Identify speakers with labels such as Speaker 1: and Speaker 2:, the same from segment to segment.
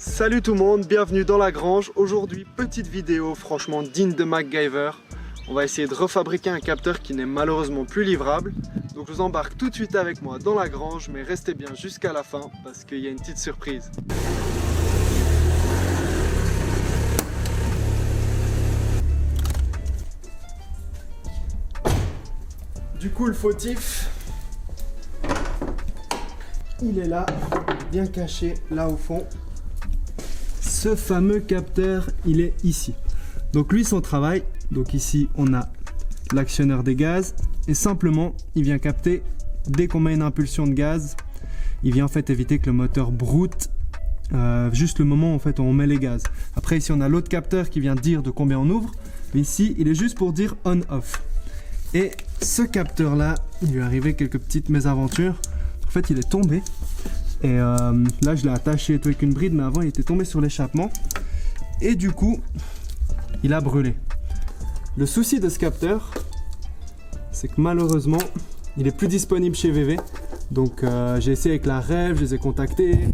Speaker 1: Salut tout le monde, bienvenue dans la grange. Aujourd'hui, petite vidéo franchement digne de MacGyver. On va essayer de refabriquer un capteur qui n'est malheureusement plus livrable. Donc je vous embarque tout de suite avec moi dans la grange, mais restez bien jusqu'à la fin parce qu'il y a une petite surprise. Du coup, le fautif, il est là, bien caché là au fond. Ce fameux capteur, il est ici. Donc lui, son travail, donc ici on a l'actionneur des gaz et simplement il vient capter dès qu'on met une impulsion de gaz, il vient en fait éviter que le moteur broute juste le moment en fait où on met les gaz. Après ici on a l'autre capteur qui vient dire de combien on ouvre, mais ici il est juste pour dire on-off. Et ce capteur là, il lui est arrivé quelques petites mésaventures. En fait il est tombé et là je l'ai attaché et tout avec une bride, mais avant il était tombé sur l'échappement et du coup il a brûlé. Le souci de ce capteur, c'est que malheureusement il est plus disponible chez VV. Donc j'ai essayé avec la REV, je les ai contactés,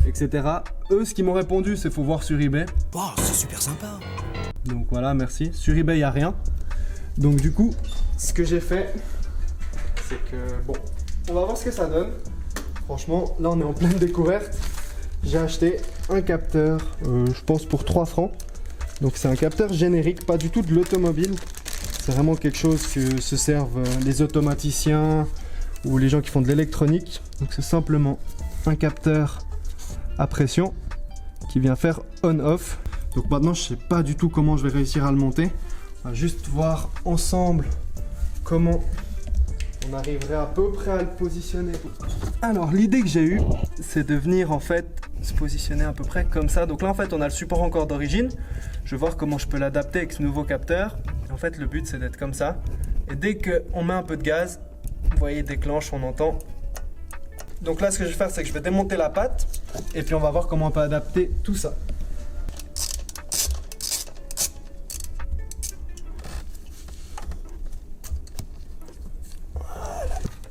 Speaker 1: etc. Eux, ce qu'ils m'ont répondu, c'est faut voir sur eBay.
Speaker 2: Oh, c'est super sympa.
Speaker 1: Donc voilà, merci. Sur eBay, il n'y a rien. Donc du coup, ce que j'ai fait, c'est que bon, on va voir ce que ça donne. Franchement, là on est en pleine découverte. J'ai acheté un capteur, je pense pour 3 francs. Donc c'est un capteur générique, pas du tout de l'automobile. C'est vraiment quelque chose que se servent les automaticiens ou les gens qui font de l'électronique. Donc c'est simplement un capteur à pression qui vient faire on-off. Donc maintenant je sais pas du tout comment je vais réussir à le monter. On va juste voir ensemble comment on arriverait à peu près à le positionner. Alors l'idée que j'ai eue, c'est de venir en fait se positionner à peu près comme ça. Donc là en fait on a le support encore d'origine. Je vais voir comment je peux l'adapter avec ce nouveau capteur. En fait le but c'est d'être comme ça. Et dès qu'on met un peu de gaz, vous voyez déclenche, on entend. Donc là ce que je vais faire c'est que je vais démonter la patte. Et puis on va voir comment on peut adapter tout ça.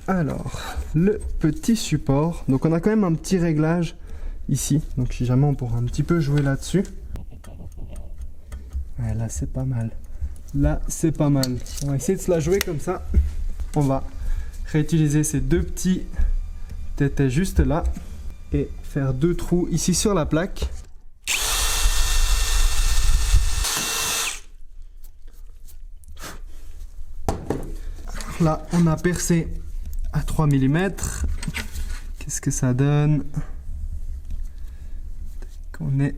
Speaker 1: Alors, le petit support. Donc on a quand même un petit réglage ici. Donc si jamais on pourra un petit peu jouer là-dessus. Ouais, là c'est pas mal. Là c'est pas mal. On va essayer de se la jouer comme ça. On va réutiliser ces deux petits tétés juste là. Et faire 2 trous ici sur la plaque. Là on a percé à 3 mm. Qu'est-ce que ça donne? On est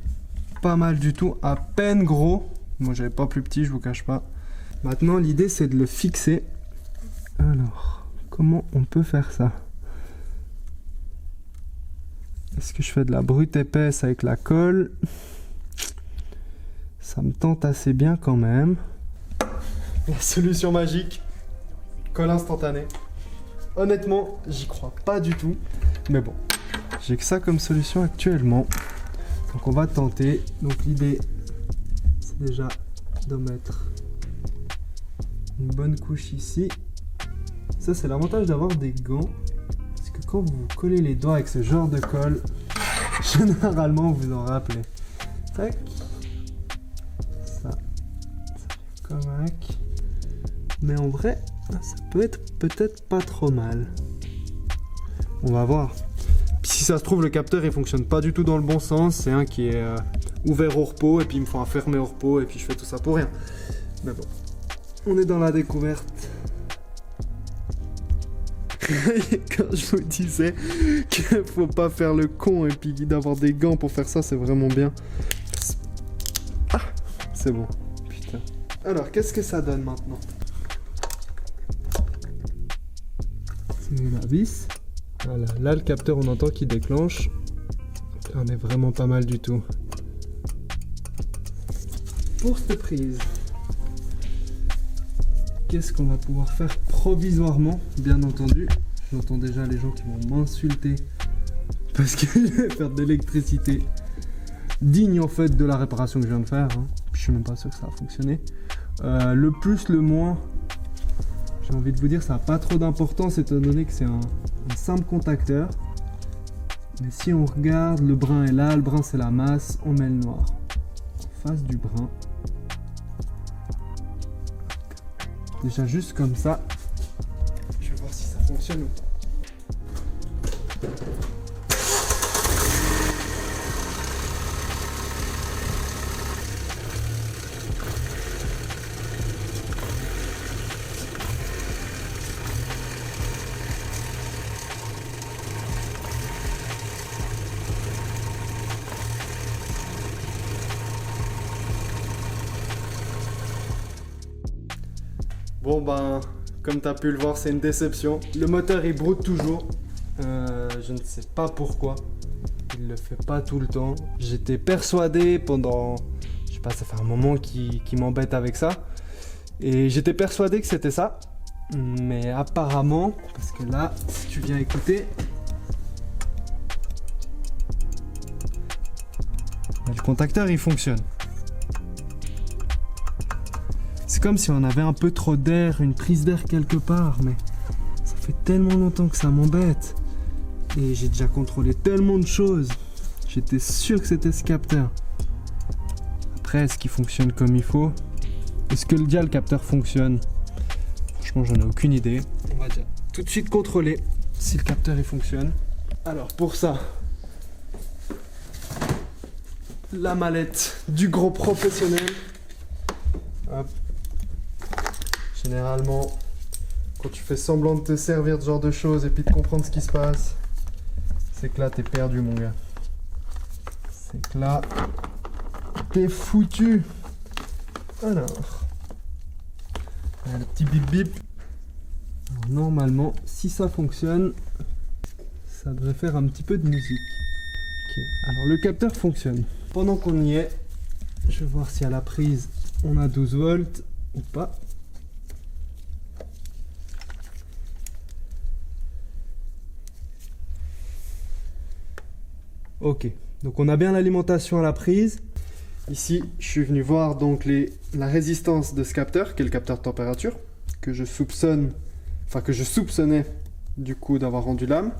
Speaker 1: pas mal du tout, à peine gros. Moi j'avais pas plus petit, je vous cache pas. Maintenant l'idée c'est de le fixer. Alors, comment on peut faire ça? Est-ce que je fais de la brute épaisse avec la colle? Ça me tente assez bien quand même. La solution magique, colle instantanée. Honnêtement, j'y crois pas du tout. Mais bon, j'ai que ça comme solution actuellement. Donc on va tenter. Donc l'idée, c'est déjà de mettre une bonne couche ici. Ça, c'est l'avantage d'avoir des gants. Parce que quand vous collez les doigts avec ce genre de colle, généralement vous en rappelez. Tac. Ça fait comme hack. Mais en vrai, ça peut être peut-être pas trop mal. On va voir. Puis si ça se trouve, le capteur il fonctionne pas du tout dans le bon sens. C'est un qui est ouvert au repos et puis il me faut un fermé au repos et puis je fais tout ça pour rien. Mais bon, on est dans la découverte. Quand je vous disais qu'il faut pas faire le con et puis d'avoir des gants pour faire ça, c'est vraiment bien. Ah, c'est bon. Putain. Alors, qu'est-ce que ça donne maintenant? La vis. Voilà, là le capteur on entend qu'il déclenche. Là, on est vraiment pas mal du tout. Pour cette prise, qu'est-ce qu'on va pouvoir faire provisoirement? Bien entendu, j'entends déjà les gens qui vont m'insulter parce que je vais faire de l'électricité digne en fait de la réparation que je viens de faire. Je suis même pas sûr que ça va fonctionner. Le plus, le moins. J'ai envie de vous dire, ça n'a pas trop d'importance étant donné que c'est un simple contacteur. Mais si on regarde, le brun est là, le brun c'est la masse, on met le noir en face du brun. Déjà juste comme ça, je vais voir si ça fonctionne ou pas. Bon ben, comme tu as pu le voir, c'est une déception. Le moteur il broute toujours. Je ne sais pas pourquoi. Il le fait pas tout le temps. J'étais persuadé pendant... Je sais pas, ça fait un moment qu'il m'embête avec ça. Et j'étais persuadé que c'était ça. Mais apparemment, parce que là, si tu viens écouter... Le contacteur il fonctionne. C'est comme si on avait un peu trop d'air, une prise d'air quelque part, mais ça fait tellement longtemps que ça m'embête. Et j'ai déjà contrôlé tellement de choses. J'étais sûr que c'était ce capteur. Après, est-ce qu'il fonctionne comme il faut? Est-ce que déjà le capteur fonctionne? Franchement, j'en ai aucune idée. On va déjà tout de suite contrôler si le capteur il fonctionne. Alors pour ça, la mallette du gros professionnel. Hop. Généralement, quand tu fais semblant de te servir de ce genre de choses et puis de comprendre ce qui se passe, c'est que là t'es perdu mon gars. C'est que là t'es foutu. Alors, le petit bip bip. Alors, normalement, si ça fonctionne, ça devrait faire un petit peu de musique. Ok, alors le capteur fonctionne. Pendant qu'on y est, je vais voir si à la prise on a 12 volts ou pas. Ok, donc on a bien l'alimentation à la prise. Ici, je suis venu voir donc la résistance de ce capteur, qui est le capteur de température, que je soupçonnais du coup d'avoir rendu l'âme.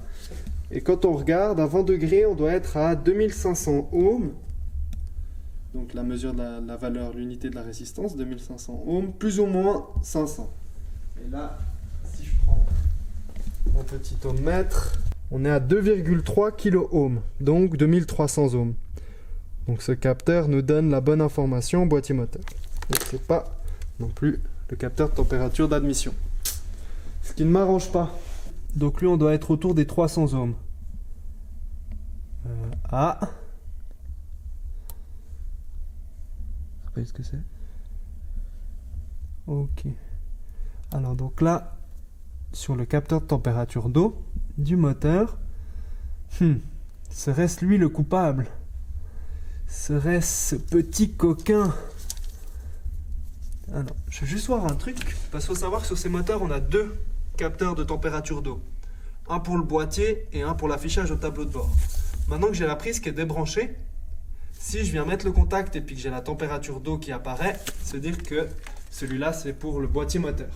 Speaker 1: Et quand on regarde, à 20 degrés, on doit être à 2500 ohms. Donc la mesure de la valeur, l'unité de la résistance, 2500 ohms, plus ou moins 500. Et là, si je prends mon petit ohmmètre, on est à 2,3 kOhm, donc 2300 ohms. Donc ce capteur nous donne la bonne information au boîtier moteur. Donc c'est pas non plus le capteur de température d'admission. Ce qui ne m'arrange pas. Donc lui on doit être autour des 300 ohms. Ah. Vous savez ce que c'est? Ok. Alors donc là, sur le capteur de température d'eau du moteur, serait-ce lui le coupable? Serait-ce ce petit coquin? Alors, je vais juste voir un truc, parce qu'il faut savoir que sur ces moteurs, on a deux capteurs de température d'eau. Un pour le boîtier et un pour l'affichage au tableau de bord. Maintenant que j'ai la prise qui est débranchée, si je viens mettre le contact et puis que j'ai la température d'eau qui apparaît, ça veut dire que celui-là, c'est pour le boîtier moteur.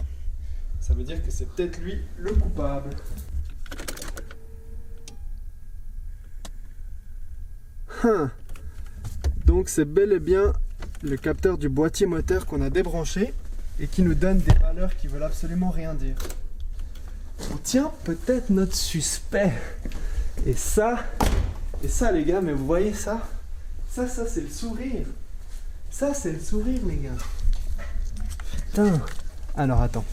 Speaker 1: Ça veut dire que c'est peut-être lui le coupable. Donc c'est bel et bien le capteur du boîtier moteur qu'on a débranché et qui nous donne des valeurs qui veulent absolument rien dire. On tient peut-être notre suspect. Et ça les gars, mais vous voyez ça? Ça c'est le sourire. Ça c'est le sourire les gars. Putain. Alors attends.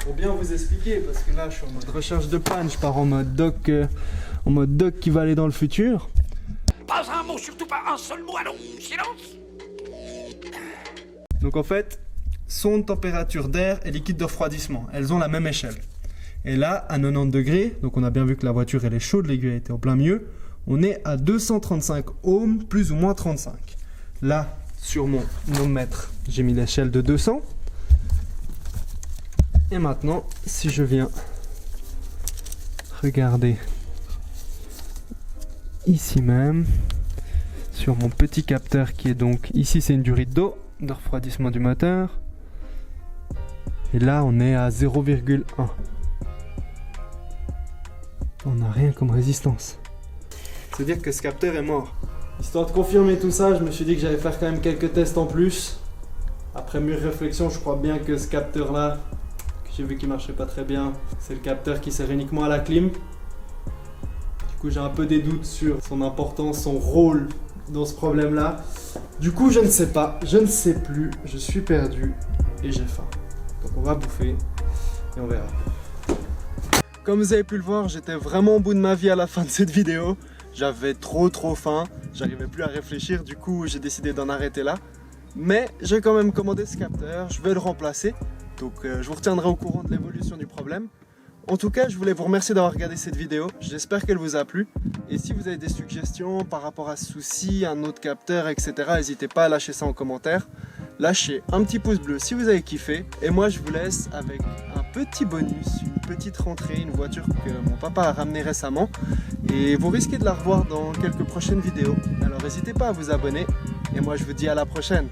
Speaker 1: Pour bien vous expliquer, parce que là je suis en mode recherche de panne, je pars en mode doc qui va aller dans le futur.
Speaker 2: Pas un mot, surtout pas un seul mot, allons, silence.
Speaker 1: Donc en fait, sonde, température d'air et liquide de refroidissement, elles ont la même échelle. Et là, à 90 degrés, donc on a bien vu que la voiture elle est chaude, l'aiguille était au plein milieu, on est à 235 ohms, plus ou moins 35. Là, sur mon ohmmètre, j'ai mis l'échelle de 200. Et maintenant, si je viens regarder ici même, sur mon petit capteur qui est donc, ici c'est une durite d'eau, de refroidissement du moteur. Et là on est à 0,1. On n'a rien comme résistance. C'est-à-dire que ce capteur est mort. Histoire de confirmer tout ça, je me suis dit que j'allais faire quand même quelques tests en plus. Après mûre réflexion, je crois bien que ce capteur-là, que j'ai vu qu'il marchait pas très bien, c'est le capteur qui sert uniquement à la clim. Du coup, j'ai un peu des doutes sur son importance, son rôle dans ce problème-là. Du coup, je ne sais pas, je ne sais plus, je suis perdu et j'ai faim. Donc on va bouffer et on verra. Comme vous avez pu le voir, j'étais vraiment au bout de ma vie à la fin de cette vidéo. J'avais trop faim, j'arrivais plus à réfléchir, du coup j'ai décidé d'en arrêter là. Mais j'ai quand même commandé ce capteur, je vais le remplacer. Donc je vous retiendrai au courant de l'évolution du problème. En tout cas, je voulais vous remercier d'avoir regardé cette vidéo, j'espère qu'elle vous a plu. Et si vous avez des suggestions par rapport à ce souci, un autre capteur, etc., n'hésitez pas à lâcher ça en commentaire. Lâchez un petit pouce bleu si vous avez kiffé. Et moi, je vous laisse avec un petit bonus, une petite rentrée, une voiture que mon papa a ramenée récemment. Et vous risquez de la revoir dans quelques prochaines vidéos. Alors n'hésitez pas à vous abonner. Et moi, je vous dis à la prochaine.